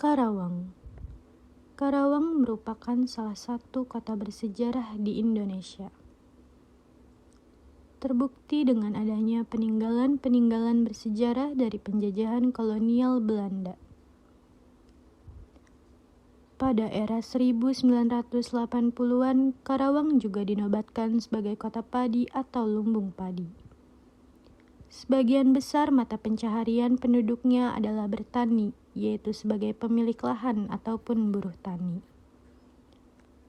Karawang. Karawang merupakan salah satu kota bersejarah di Indonesia. Terbukti dengan adanya peninggalan-peninggalan bersejarah dari penjajahan kolonial Belanda. Pada era 1980-an, Karawang juga dinobatkan sebagai kota padi atau lumbung padi. Sebagian besar mata pencaharian penduduknya adalah bertani, yaitu sebagai pemilik lahan ataupun buruh tani.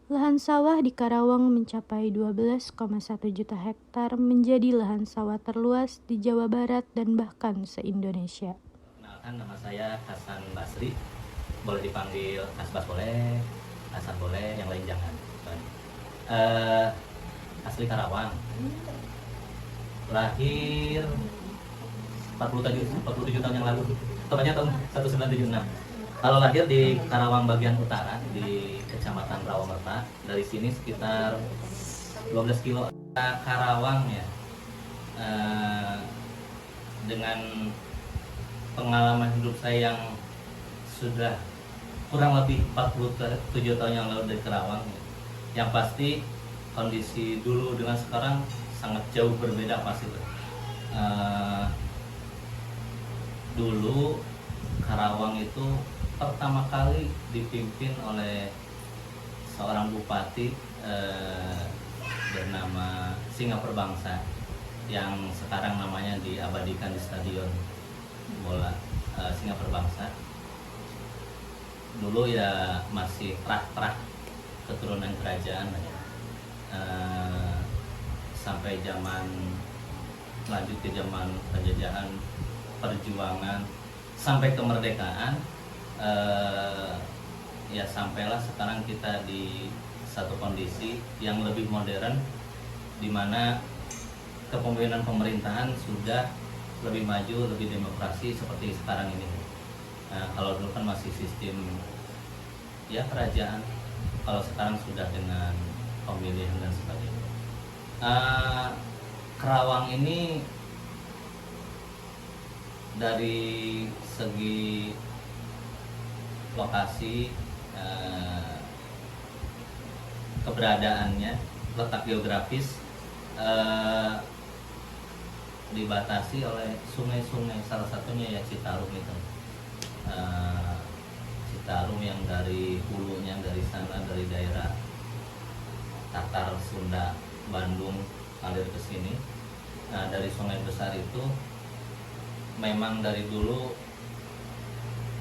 Lahan sawah di Karawang mencapai 12,1 juta hektar, menjadi lahan sawah terluas di Jawa Barat dan bahkan se-Indonesia. Kenalkan, nama saya Hasan Basri. Boleh dipanggil Hasbas boleh, Hasan boleh, yang lain jangan. Asli Karawang. Lahir 47 tahun yang lalu. Tepatnya tahun 1976. Kalau lahir di Karawang bagian utara di Kecamatan Rawamerta, dari sini sekitar 12 kilo. Karawang ya, dengan pengalaman hidup saya yang sudah kurang lebih 47 tahun yang lalu dari Karawang ya. Yang pasti kondisi dulu dengan sekarang sangat jauh berbeda pasti. Dulu Karawang itu pertama kali dipimpin oleh seorang bupati bernama Singa Perbangsa, yang sekarang namanya diabadikan di Stadion Bola Singa Perbangsa. Dulu ya masih terah-terah keturunan kerajaan ya. Sampai zaman lanjut ke zaman penjajahan, perjuangan sampai kemerdekaan, ya sampailah sekarang kita di satu kondisi yang lebih modern, di mana kepemimpinan pemerintahan sudah lebih maju, lebih demokrasi seperti sekarang ini. Kalau dulu kan masih sistem ya kerajaan, kalau sekarang sudah dengan pemilihan dan sebagainya. Karawang ini dari segi lokasi, keberadaannya, letak geografis, dibatasi oleh sungai-sungai, salah satunya ya Citarum itu. Citarum yang dari hulunya, dari sana, dari daerah Tatar, Sunda, Bandung ngalir ke sini. Nah, dari sungai besar itu memang dari dulu,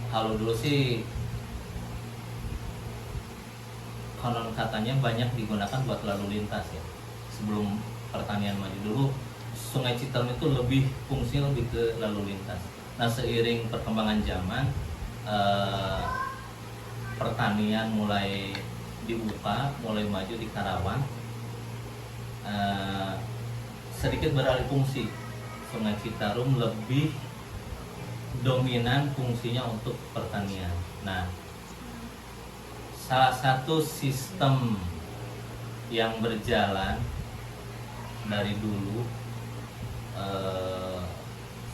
kalau dulu sih konon katanya banyak digunakan buat lalu lintas ya. Sebelum pertanian maju dulu, Sungai Citarum itu lebih fungsinya lebih ke lalu lintas. Nah, seiring perkembangan zaman, pertanian mulai dibuka, mulai maju di Karawang, sedikit beralih fungsi. Sungai Citarum lebih dominan fungsinya untuk pertanian. Nah, salah satu sistem yang berjalan dari dulu,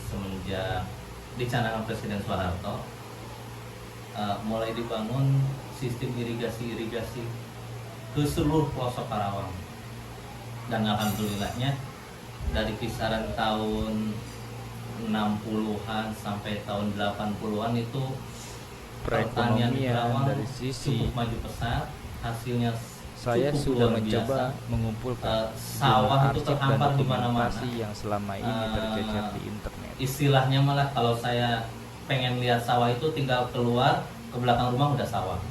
semenjak dicanangkan Presiden Soeharto, mulai dibangun sistem irigasi ke seluruh pelosok Karawang. Dan alhamdulillahnya dari kisaran tahun 60-an sampai tahun 80-an itu pertanian di Karawang dari sisi cukup maju pesat, hasilnya saya cukup sudah luar mencoba biasa. mengumpulkan Sawah itu arsip dan terhampar di mana-mana. dokumentasi yang selama ini tercecer di internet. Istilahnya malah kalau saya pengen lihat sawah itu tinggal keluar ke belakang rumah udah sawah,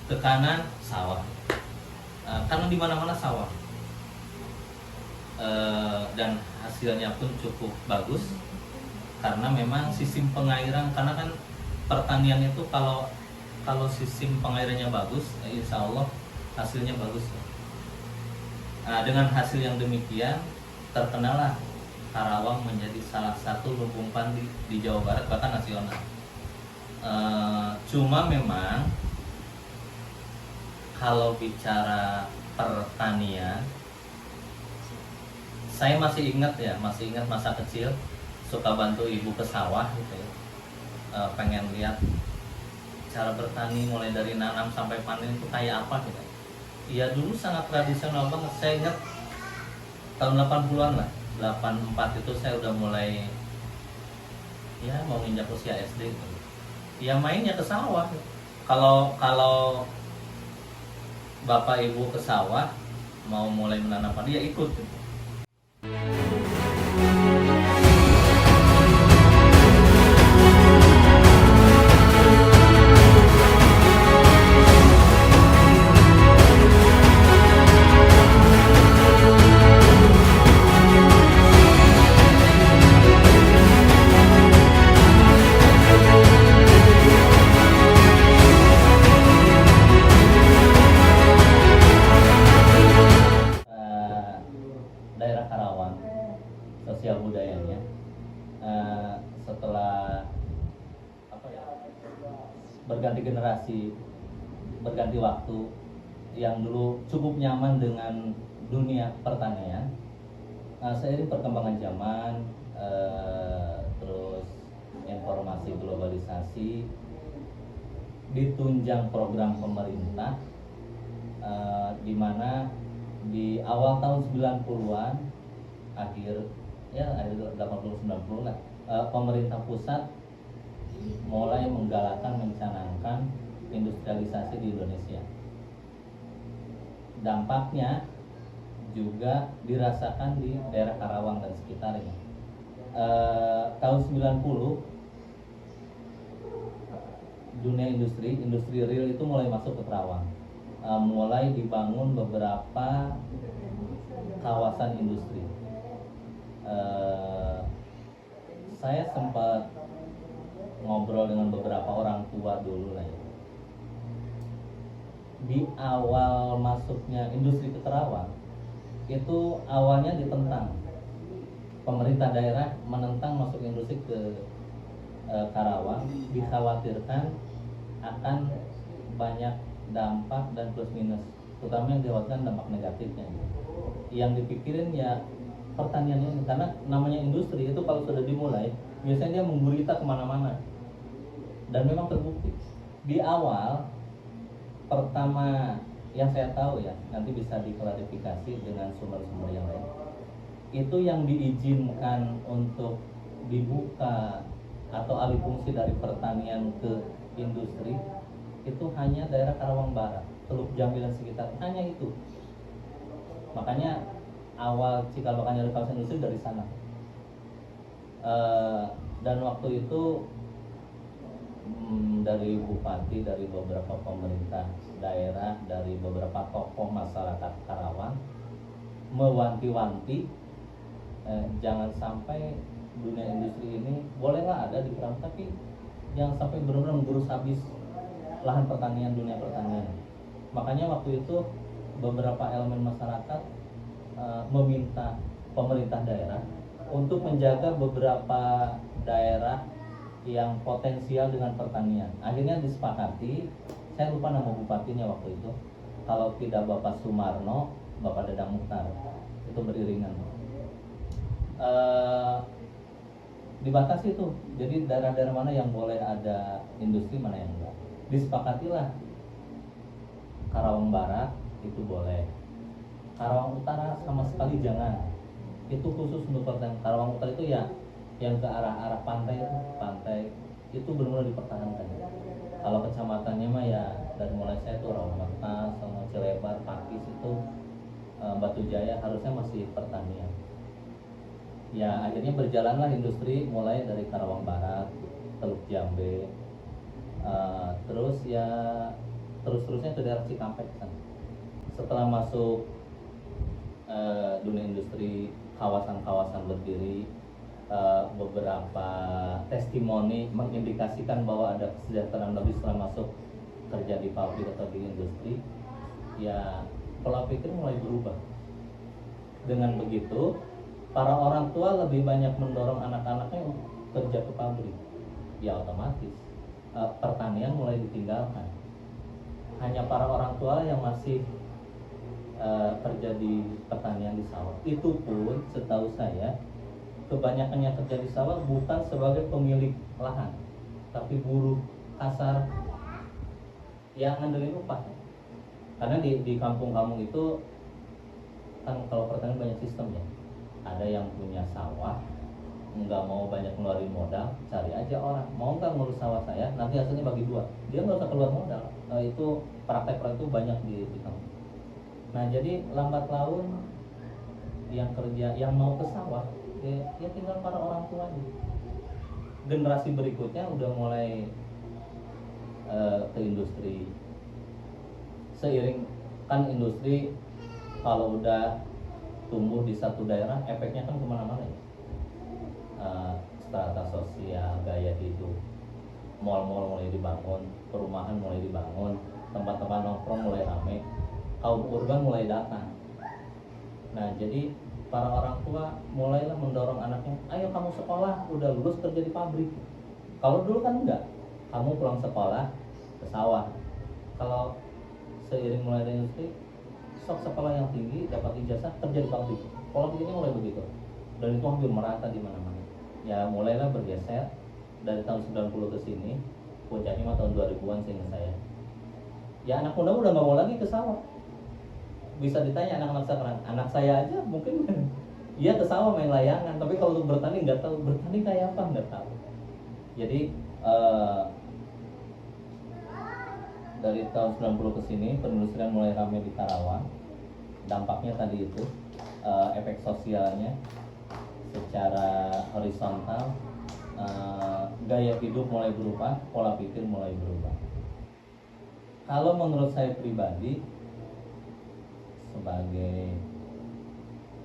ke kanan sawah, karena di mana-mana sawah. Dan hasilnya pun cukup bagus karena memang sistem pengairan, karena kan pertanian itu kalau sistem pengairannya bagus, insya Allah hasilnya bagus. Nah, dengan hasil yang demikian terkenalah Karawang menjadi salah satu lumbung padi di Jawa Barat, bahkan nasional. Cuma memang kalau bicara pertanian, saya masih ingat masa kecil suka bantu ibu ke sawah gitu ya. Pengen lihat cara bertani mulai dari nanam sampai panen itu kayak apa gitu. Ya dulu sangat tradisional banget. Saya ingat tahun 80-an lah, 84 itu saya udah mulai ya mau nginjak usia SD gitu. Ya mainnya ke sawah. Kalau bapak ibu ke sawah mau mulai menanam padi ya ikut gitu. Daerah Karawang sosial budayanya setelah apa ya, berganti generasi, berganti waktu, yang dulu cukup nyaman dengan dunia pertanian, seiring perkembangan zaman, terus informasi globalisasi, ditunjang program pemerintah, di mana di awal tahun 90-an, akhir 80-90 lah, pemerintah pusat mulai menggalakkan, mencanangkan industrialisasi di Indonesia. Dampaknya juga dirasakan di daerah Karawang dan sekitarnya. Tahun 90 dunia industri real itu mulai masuk ke Karawang. Mulai dibangun beberapa kawasan industri. Saya sempat ngobrol dengan beberapa orang tua dulu lah ya. Di awal masuknya industri ke Karawang itu awalnya ditentang. Pemerintah daerah menentang masuk industri ke Karawang, dikhawatirkan akan banyak dampak dan plus minus, terutama yang dikhawatirkan dampak negatifnya. Yang dipikirin ya pertaniannya, karena namanya industri itu kalau sudah dimulai biasanya dia menggurita kemana-mana, dan memang terbukti di awal pertama yang saya tahu ya, nanti bisa diklarifikasi dengan sumber-sumber yang lain, itu yang diizinkan untuk dibuka atau alih fungsi dari pertanian ke industri itu hanya daerah Karawang Barat, Teluk Jambi dan sekitar, hanya itu. Makanya awal cikal bakalnya dari kawasan industri dari sana. Dan waktu itu dari bupati, dari beberapa pemerintah daerah, dari beberapa tokoh masyarakat Karawang mewanti-wanti, jangan sampai dunia industri ini bolehlah ada di Karawang, tapi jangan sampai benar-benar mengurus habis lahan pertanian, dunia pertanian. Makanya waktu itu beberapa elemen masyarakat meminta pemerintah daerah untuk menjaga beberapa daerah yang potensial dengan pertanian. Akhirnya disepakati, saya lupa nama bupatinya waktu itu, kalau tidak Bapak Sumarno, Bapak Dadang Mukhtar, itu beriringan. Dibatasi tuh, jadi daerah-daerah mana yang boleh ada industri, mana yang enggak. Disepakatilah Karawang Barat itu boleh, Karawang Utara sama sekali jangan. Itu khusus untuk pertanian. Karawang Utara itu ya yang ke arah pantai itu benar-benar dipertahankan. Kalau kecamatannya mah ya dari mulai saya tuh Rawamantas sama Cilebar, Pakis itu, Batu Jaya harusnya masih pertanian. Ya akhirnya berjalanlah industri mulai dari Karawang Barat, Teluk Jambe, terus ya terus-terusnya ke daerah Cikampek kan. Setelah masuk dunia industri, kawasan-kawasan berdiri, beberapa testimoni mengindikasikan bahwa ada kesejahteraan lebih setelah masuk kerja di pabrik atau di industri. Ya pola pikir mulai berubah. Dengan begitu, para orang tua lebih banyak mendorong anak-anaknya untuk kerja ke pabrik. Ya otomatis pertanian mulai ditinggalkan. Hanya para orang tua yang masih kerja di pertanian di sawah. Itu pun setahu saya kebanyakannya kerja di sawah bukan sebagai pemilik lahan, tapi buruh kasar yang ngandelin upah. Karena di kampung-kampung itu kan kalau pertanian banyak sistemnya. Ada yang punya sawah, nggak mau banyak ngeluarin modal, cari aja orang mau nggak ngurus sawah saya, nanti hasilnya bagi dua, dia nggak usah keluar modal. Itu praktek-praktek itu banyak di kampung. Nah jadi lambat laun yang kerja, yang mau ke sawah, ya tinggal para orang tua aja. Generasi berikutnya udah mulai ke industri. Seiring kan industri kalau udah tumbuh di satu daerah, efeknya kan kemana-mana ya. Strata sosial, gaya hidup, mal-mal mulai dibangun, perumahan mulai dibangun, tempat-tempat nongkrong mulai ramai, kaum urban mulai datang. Nah jadi para orang tua mulailah mendorong anaknya, ayo kamu sekolah, udah lulus kerja di pabrik. Kalau dulu kan enggak, kamu pulang sekolah ke sawah. Kalau seiring mulai ada industri, sok sekolah yang tinggi, dapat ijazah, kerja di pabrik. Pola pikirnya mulai begitu, dan itu hampir merata di mana-mana. Ya mulailah bergeser dari tahun 90 ke sini, puncaknya mah tahun 2000-an seingat saya. Ya anak muda udah nggak mau lagi ke sawah. Bisa ditanya anak-anak sekarang, anak saya aja mungkin iya ke sawah main layangan, tapi kalau untuk bertani nggak tahu, bertani kayak apa nggak tahu. Jadi dari tahun 90 ke sini perindustrian mulai ramai di Karawang. Dampaknya tadi itu efek sosialnya secara horizontal, gaya hidup mulai berubah, pola pikir mulai berubah. Kalau menurut saya pribadi sebagai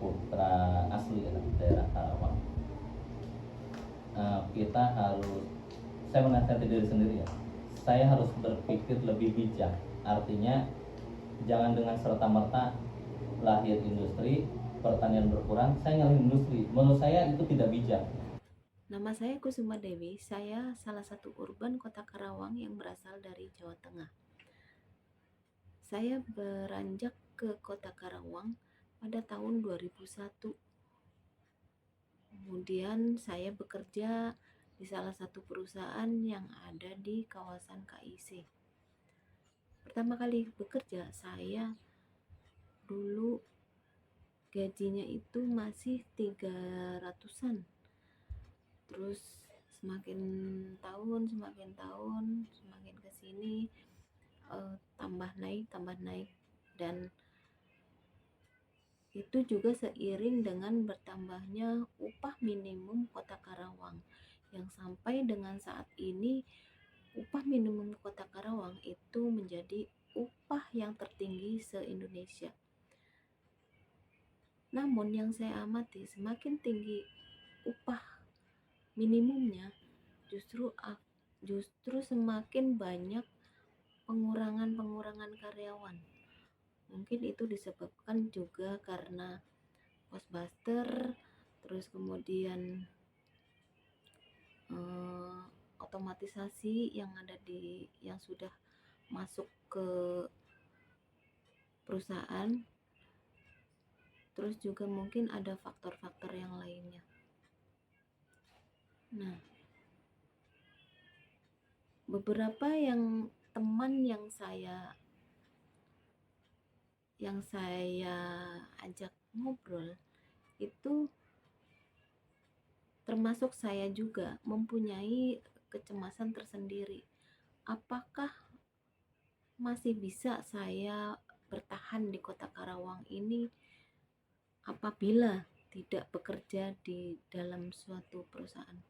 putra asli daerah Karawang, kita harus, saya menasihati diri sendiri ya, saya harus berpikir lebih bijak. Artinya jangan dengan serta-merta lahir industri, pertanian berkurang, saya nyalahin industri. Menurut saya itu tidak bijak. Nama saya Kusuma Dewi, saya salah satu urban kota Karawang yang berasal dari Jawa Tengah. Saya beranjak ke kota Karawang pada tahun 2001. Kemudian saya bekerja di salah satu perusahaan yang ada di kawasan KIC. Pertama kali bekerja, saya dulu gajinya itu masih 300-an. Terus semakin tahun semakin kesini tambah naik, dan itu juga seiring dengan bertambahnya upah minimum kota Karawang, yang sampai dengan saat ini upah minimum kota Karawang itu menjadi upah yang tertinggi se-Indonesia. Namun yang saya amati, semakin tinggi upah minimumnya, justru semakin banyak pengurangan karyawan. Mungkin itu disebabkan juga karena postbuster, terus kemudian otomatisasi yang sudah masuk ke perusahaan. Terus juga mungkin ada faktor-faktor yang lainnya. Nah, beberapa teman yang saya ajak ngobrol itu termasuk saya juga mempunyai kecemasan tersendiri. Apakah masih bisa saya bertahan di kota Karawang ini apabila tidak bekerja di dalam suatu perusahaan?